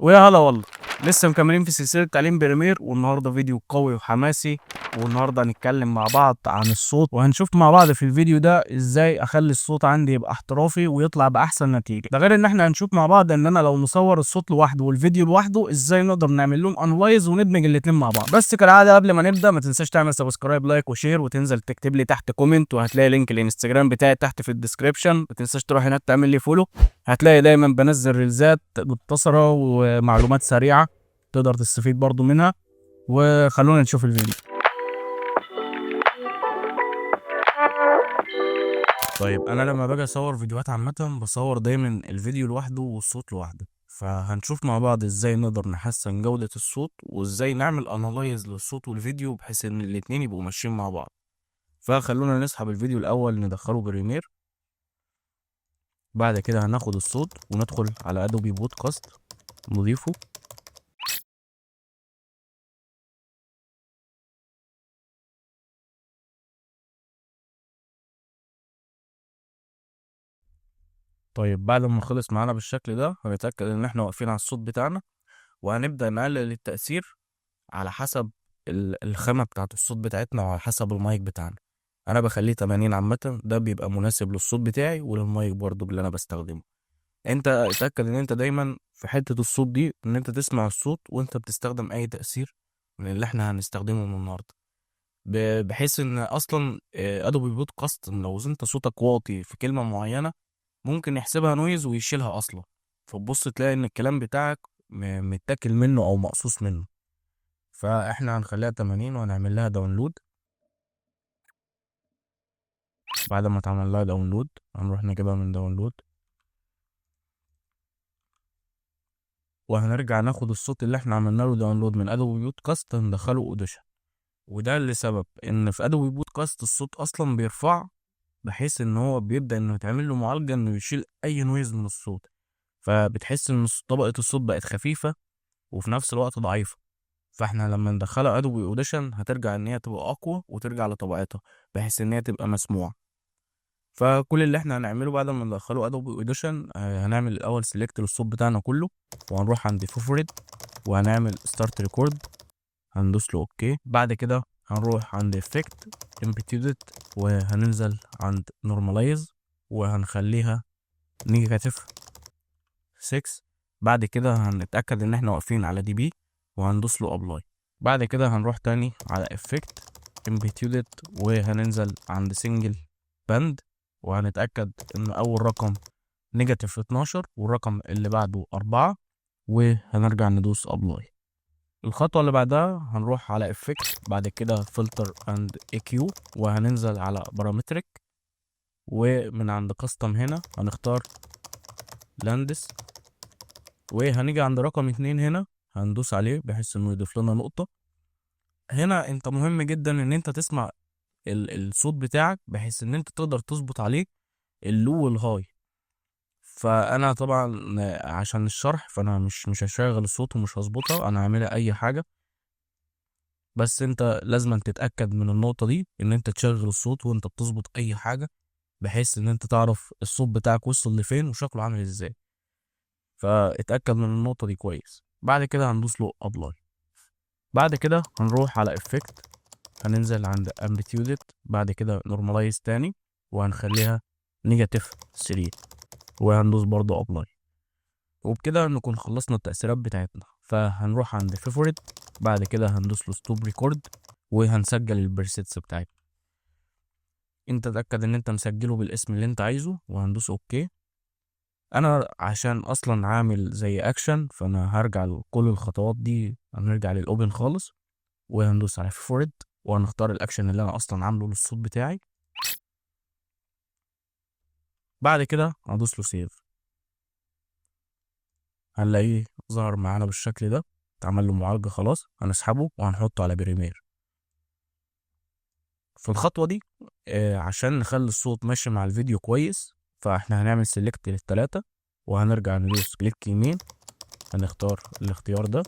ويا هلا والله. لسه مكملين في سلسلة تعليم بريمير، والنهارده فيديو قوي وحماسي. والنهارده هنتكلم مع بعض عن الصوت، وهنشوف مع بعض في الفيديو ده ازاي اخلي الصوت عندي يبقى احترافي ويطلع باحسن نتيجة. ده غير ان احنا هنشوف مع بعض ان انا لو نصور الصوت لوحده والفيديو لوحده ازاي نقدر نعمل لهم انلايز وندمج الاتنين مع بعض. بس كالعادة قبل ما نبدأ ما تنساش تعمل سبسكرايب لايك وشير، وتنزل تكتب لي تحت كومنت، وهتلاقي لينك الانستجرام بتاعي تحت في الديسكريبشن. ما تنساش تروح هناك تعمل لي فولو. هتلاقي دايما بنزل ريلزات مختصرة ومعلومات سريعة تقدر تستفيد برضو منها. وخلونا نشوف الفيديو. طيب انا لما باجي اصور فيديوهات عامة بصور دايما الفيديو لوحده والصوت لوحده، فهنشوف مع بعض ازاي نقدر نحسن جودة الصوت وازاي نعمل انالايز للصوت والفيديو بحيث ان الاتنين يبقوا ماشيين مع بعض. فخلونا نسحب الفيديو الاول ندخله بريمير. بعد كده هناخد الصوت وندخل على ادوبي بودكاست نضيفه. طيب بعد ما خلص معانا بالشكل ده هنتأكد ان احنا واقفين على الصوت بتاعنا، وهنبدأ نقلل التأثير على حسب الخامة بتاعة الصوت بتاعتنا وعلى حسب المايك بتاعنا. انا بخليه 80 عامة، ده بيبقى مناسب للصوت بتاعي وللمايك برضو اللي انا بستخدمه. انت اتأكد ان انت دايما في حتة الصوت دي ان انت تسمع الصوت وانت بتستخدم اي تأثير من اللي احنا هنستخدمه من النهاردة، بحيث ان اصلا ادوبي بودكاست لو انت صوتك واطي في كلمة معينة ممكن يحسبها نويز ويشيلها اصلا، فتبص تلاقي ان الكلام بتاعك متاكل منه او مقصوص منه. فاحنا هنخليها 80 وهنعمل لها داونلود. بعد ما اتعمل لها داونلود هنروح نجيبها من داونلود، وهنرجع ناخد الصوت اللي احنا عملنا له داونلود من ادوبي بودكاست ندخله اوديشن. وده لسبب ان في ادوبي بودكاست الصوت اصلا بيرفع، بحيث ان هو بيبدا انه يتعمل له معالجه انه يشيل اي نويز من الصوت، فبتحس ان طبقه الصوت بقت خفيفه وفي نفس الوقت ضعيفه. فاحنا لما ندخلها ادوبي اوديشن هترجع ان هي تبقى اقوى وترجع لطبيعتها بحيث ان هي تبقى مسموعه. فكل اللي احنا هنعمله بعد ما ندخله ادوبي اوديشن هنعمل الاول سيلكت للصوت بتاعنا كله، وهنروح عند فيفوريت وهنعمل ستارت ريكورد، هندوس له اوكي. بعد كده هنروح عند افكت امبيتيودد وهننزل عند نورماليز وهنخليها نيجاتيف 6. بعد كده هنتاكد ان احنا واقفين على دي بي وهندوس له ابلاي. بعد كده هنروح تاني على افكت امبيتيودد وهننزل عند سنجل باند وهنتأكد ان اول رقم نيجاتيف 12 والرقم اللي بعده 4، وهنرجع ندوس ابلاي. الخطوة اللي بعدها هنروح على افكت، بعد كده فلتر اند اي كيو وهننزل على بارامتريك، ومن عند كاستم هنا هنختار لاندس، وهنيجي عند رقم 2 هنا هندوس عليه بحيث انه يضيف لنا نقطة. هنا انت مهم جدا ان انت تسمع الصوت بتاعك بحيث ان انت تقدر تظبط عليه اللو والهاي. فانا طبعا عشان الشرح فانا مش هشغل الصوت ومش هظبطها، انا هعملها اي حاجة. بس انت لازم تتأكد من النقطة دي ان انت تشغل الصوت وانت بتظبط اي حاجة بحيث ان انت تعرف الصوت بتاعك وصل لفين وشكله عامل ازاي. فاتأكد من النقطة دي كويس. بعد كده هندوس له ابلاي. بعد كده هنروح على افكت، هننزل عند امبليتيودد، بعد كده نورماليز تاني وهنخليها نيجاتيف 3 وهندوس برضو ابلاي. وبكده نكون خلصنا التأثيرات بتاعتنا. فهنروح عند فيفوريت، بعد كده هندوس له ستوب ريكورد وهنسجل البريسيتس بتاعتنا. انت تأكد ان انت مسجله بالاسم اللي انت عايزه وهندوس اوكي. انا عشان اصلا عامل زي اكشن فانا هرجع لكل الخطوات دي، هنرجع للاوبن خالص وهندوس على فيفوريت وهنختار الاكشن اللي انا اصلا عامله للصوت بتاعي. بعد كده هدوس له سيف، هنلاقيه ظهر معانا بالشكل ده، اتعمل له معالجة خلاص. هنسحبه وهنحطه على بريمير. في الخطوة دي عشان نخلي الصوت ماشي مع الفيديو كويس فاحنا هنعمل سيلكت للتلاتة وهنرجع ندوس كليك يمين، هنختار الاختيار ده،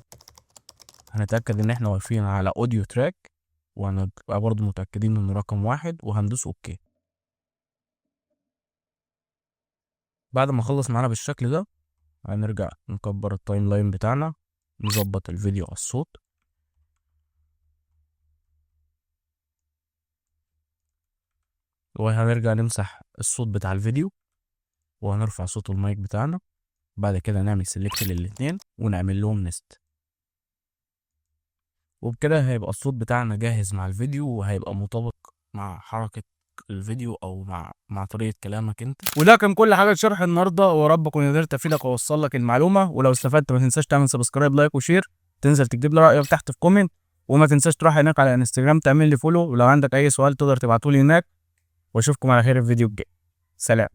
هنتأكد ان احنا واقفين على اوديو تراك وهنبقى برضو متأكدين ان رقم 1 وهندوس اوكي. بعد ما خلص معانا بالشكل ده هنرجع نكبر التايم لاين بتاعنا، نظبط الفيديو على الصوت، وهنرجع نمسح الصوت بتاع الفيديو، وهنرفع صوت المايك بتاعنا. بعد كده نعمل سيلكت للاتنين ونعمل لهم نست، وبكده هيبقى الصوت بتاعنا جاهز مع الفيديو، وهيبقى مطابق مع حركة الفيديو او مع طريقة كلامك انت. وده كان كل حاجة شرح النهاردة، ورب اكون قدرت افيدك واوصل لك المعلومة. ولو استفدت ما تنساش تعمل سبسكرايب، لايك وشير، تنزل تكتب لي رأيك تحت في كومنت، وما تنساش تروح هناك على انستجرام تعمل لي فولو، ولو عندك اي سؤال تقدر تبعته لي هناك. واشوفكم على خير الفيديو الجاي. سلام.